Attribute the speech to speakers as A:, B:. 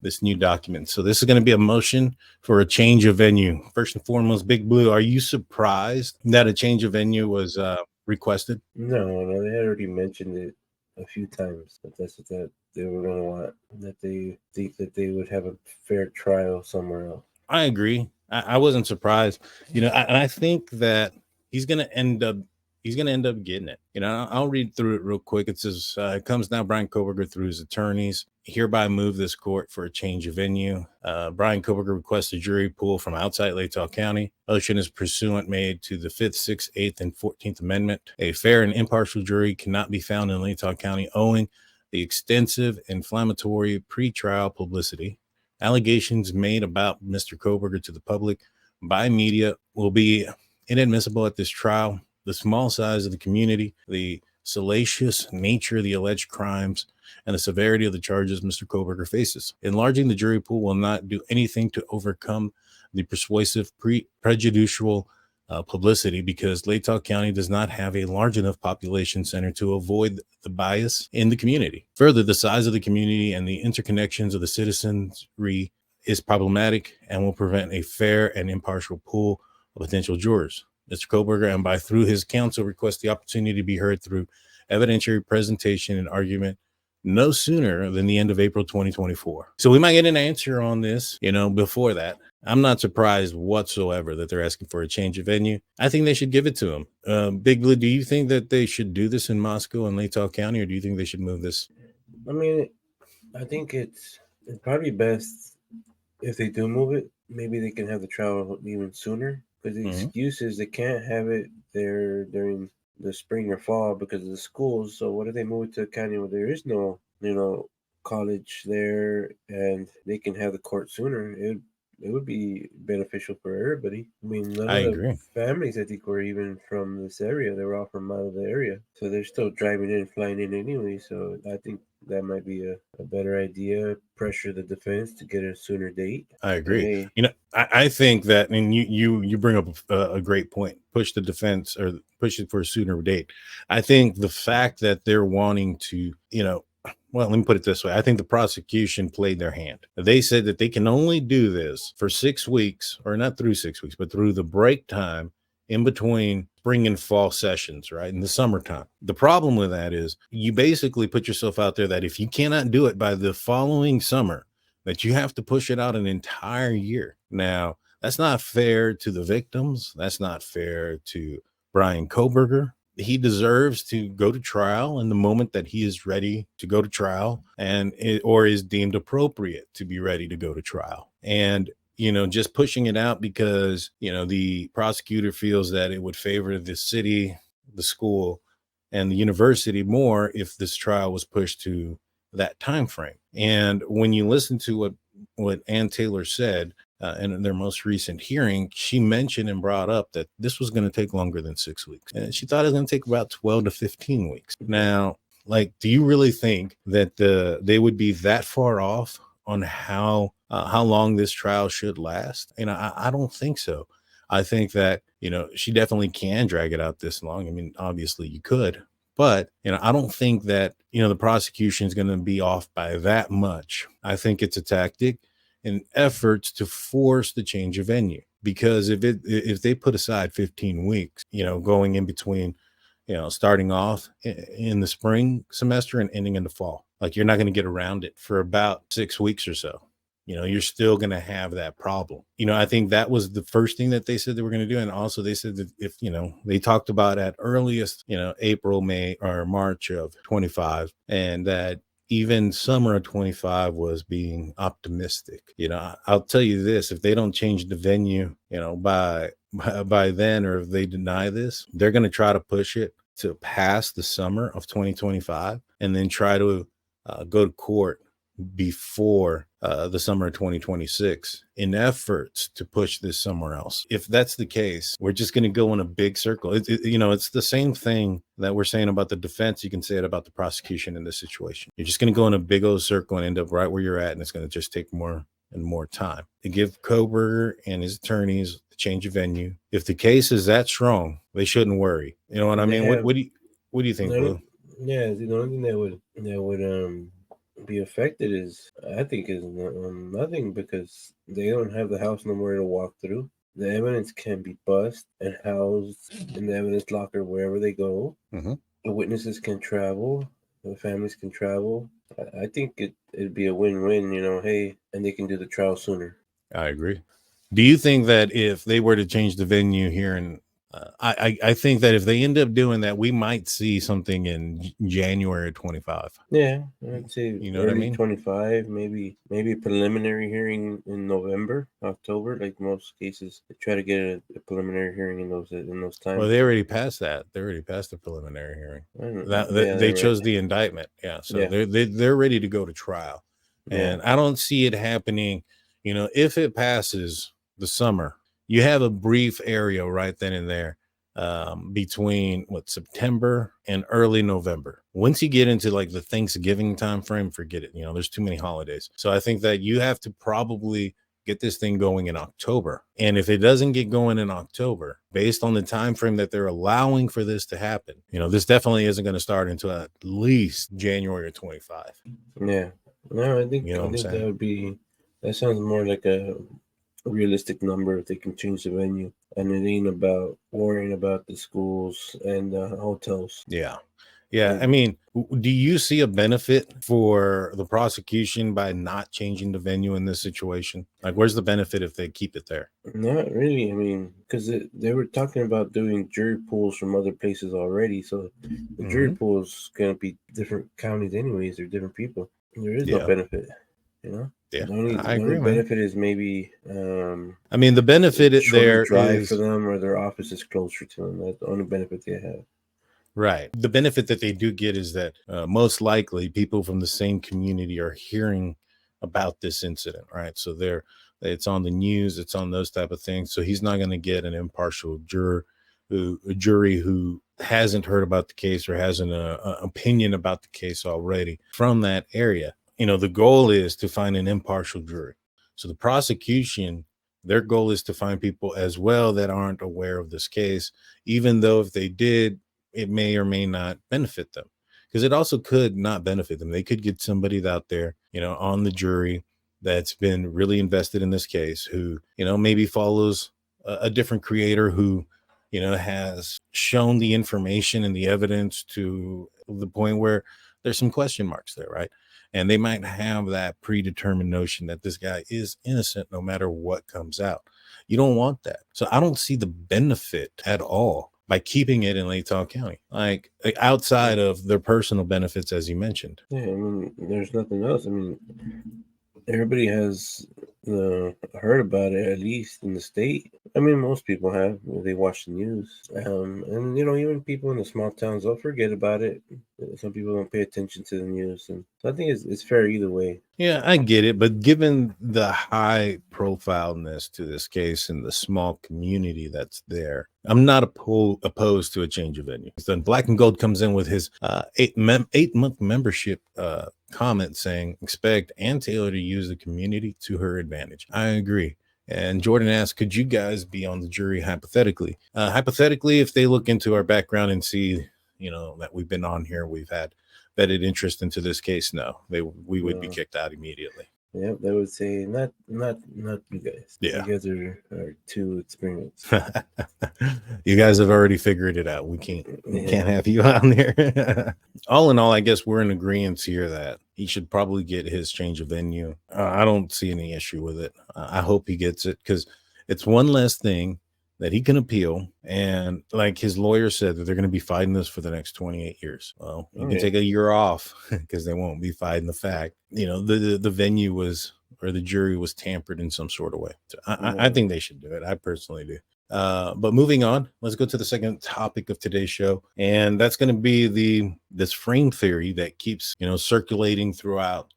A: this new document. So this is going to be a motion for a change of venue. First and foremost, Big Blue, are you surprised that a change of venue was requested?
B: No, they had already mentioned it a few times, but that's what they were going to want, that they think that they would have a fair trial somewhere else.
A: I agree. I wasn't surprised, and I think that he's going to end up getting it. I'll read through it real quick. It says, it comes now, Bryan Kohberger through his attorneys hereby move this court for a change of venue. Bryan Kohberger requests a jury pool from outside Latah County. Motion is pursuant made to the 5th, 6th, 8th, and 14th Amendment. A fair and impartial jury cannot be found in Latah County owing the extensive inflammatory pretrial publicity. Allegations made about Mr. Kohberger to the public by media will be inadmissible at this trial. The small size of the community, the salacious nature of the alleged crimes, and the severity of the charges Mr. Kohberger faces. Enlarging the jury pool will not do anything to overcome the persuasive prejudicial publicity because Latah County does not have a large enough population center to avoid the bias in the community. Further, the size of the community and the interconnections of the citizenry is problematic and will prevent a fair and impartial pool of potential jurors. Mr. Kohberger, and by through his counsel, requests the opportunity to be heard through evidentiary presentation and argument no sooner than the end of April 2024. So we might get an answer on this, before that. I'm not surprised whatsoever that they're asking for a change of venue. I think they should give it to him. Big Blue, do you think that they should do this in Moscow and Latah County, or do you think they should move this?
B: I mean, I think it's probably best if they do move it. Maybe they can have the trial even sooner, because the excuse is they can't have it there during the spring or fall because of the schools. So what if they move it to a county where there is no, college there, and they can have the court sooner? It would be beneficial for everybody. I mean, none of the families, I think, were even from this area. They were all from out of the area. So they're still driving in, flying in anyway. So I think that might be a better idea. Pressure the defense to get a sooner date.
A: I agree. I think that, and you bring up a great point. Push the defense, or push it for a sooner date. I think the fact that they're wanting to, well, let me put it this way. I think the prosecution played their hand. They said that they can only do this for 6 weeks, or not through 6 weeks, but through the break time in between spring and fall sessions, right? In the summertime. The problem with that is you basically put yourself out there that if you cannot do it by the following summer, that you have to push it out an entire year. Now, that's not fair to the victims. That's not fair to Bryan Kohberger. He deserves to go to trial in the moment that he is ready to go to trial, or is deemed appropriate to be ready to go to trial. And just pushing it out because, the prosecutor feels that it would favor the city, the school, and the university more if this trial was pushed to that time frame. And when you listen to what Ann Taylor said in their most recent hearing, she mentioned and brought up that this was going to take longer than 6 weeks. And she thought it was going to take about 12 to 15 weeks. Now, do you really think that they would be that far off on how long this trial should last? I don't think so. I think that, she definitely can drag it out this long. I mean, obviously you could, but, I don't think that, the prosecution is going to be off by that much. I think it's a tactic in efforts to force the change of venue, because if they put aside 15 weeks, going in between, starting off in the spring semester and ending in the fall, you're not going to get around it for about 6 weeks or so. You're still going to have that problem. I think that was the first thing that they said they were going to do. And also they said that if, they talked about at earliest, April, May, or March of 25, and that even summer of 25 was being optimistic. I'll tell you this, if they don't change the venue, by then, or if they deny this, they're going to try to push it to pass the summer of 2025 and then try to go to court before the summer of 2026 in efforts to push this somewhere else. If that's the case, we're just going to go in a big circle. It's the same thing that we're saying about the defense. You can say it about the prosecution in this situation. You're just going to go in a big old circle and end up right where you're at, and it's going to just take more and more time. To give Kohberger and his attorneys the change of venue, if the case is that strong, they shouldn't worry. You know what I mean? What do you think, Blue?
B: Yeah, the only thing that would be affected is, I think, is nothing, because they don't have the house nowhere to walk through. The evidence can be bussed and housed in the evidence locker wherever they go.
A: Mm-hmm.
B: The witnesses can travel. The families can travel. I think it'd be a win-win. Hey, and they can do the trial sooner.
A: I agree. Do you think that if they were to change the venue here, and I think that if they end up doing that, we might see something in January 25.
B: Yeah, I'd say
A: You know what I
B: early
A: mean?
B: 25, maybe preliminary hearing in November, October. Like most cases, they try to get a preliminary hearing in those times.
A: Well, they already passed that. They already passed the preliminary hearing.
B: Yeah,
A: They
B: they're
A: chose
B: right.
A: the indictment. Yeah, so
B: Yeah,
A: they're ready to go to trial,
B: yeah,
A: and I don't see it happening. If it passes the summer, you have a brief area right then and there between September and early November. Once you get into like the Thanksgiving time frame, forget it. There's too many holidays. So I think that you have to probably get this thing going in October. And if it doesn't get going in October, based on the time frame that they're allowing for this to happen, this definitely isn't going to start until at least January 25.
B: yeah. No, I think
A: You know what I'm saying?
B: that sounds more like a realistic number if they can change the venue, and it ain't about worrying about the schools and hotels.
A: Yeah. Yeah.
B: Like,
A: I mean, do you see a benefit for the prosecution by not changing the venue in this situation? Like, where's the benefit if they keep it there?
B: not really. I mean, because they were talking about doing jury pools from other places already, so the jury
A: Mm-hmm.
B: pool is gonna be different counties anyways. They're different people. There is no
A: Yeah.
B: benefit, you know.
A: Yeah. I
B: The only
A: agree, man.
B: benefit is maybe
A: I mean, the benefit
B: shorter
A: there
B: drive for
A: is
B: them, or their office is closer to them. That's the only benefit they have.
A: right. The benefit that they do get is that most likely people from the same community are hearing about this incident, right? So it's on the news, it's on those type of things. So he's not going to get an impartial a jury who hasn't heard about the case or has an opinion about the case already from that area. The goal is to find an impartial jury. So the prosecution, their goal is to find people as well that aren't aware of this case, even though if they did, it may or may not benefit them, because it also could not benefit them. They could get somebody out there, on the jury that's been really invested in this case, who, maybe follows a different creator who, has shown the information and the evidence to the point where there's some question marks there, right? And they might have that predetermined notion that this guy is innocent no matter what comes out. You don't want that. So I don't see the benefit at all by keeping it in Latah County, like outside of their personal benefits, as you mentioned.
B: Yeah, I mean, there's nothing else. I mean, everybody has heard about it, at least in the state. I mean, most people have. They watch the news, and even people in the small towns, they'll forget about it. Some people don't pay attention to the news, and so I think it's fair either way.
A: Yeah, I get it, but given the high profileness to this case and the small community that's there, I'm not opposed to a change of venue. Then Black and Gold comes in with his 8-month membership comment saying, expect Ann Taylor to use the community to her advantage. I agree. And Jordan asked, could you guys be on the jury hypothetically? Hypothetically, if they look into our background and see, that we've been on here, we've had vetted interest into this case, no, we would be kicked out immediately.
B: Yep, they would say not you guys.
A: Yeah.
B: You guys are too experienced.
A: You guys have already figured it out. We can't have you on there. All in all, I guess we're in agreement here that he should probably get his change of venue. I don't see any issue with it. I hope he gets it, because it's one less thing that he can appeal. And like his lawyer said, that they're going to be fighting this for the next 28 years. Well, you can take a year off because they won't be fighting the fact, the venue was, or the jury was tampered in some sort of way. So I think they should do it. I personally do. But moving on, let's go to the second topic of today's show. And that's going to be this frame theory that keeps, circulating throughout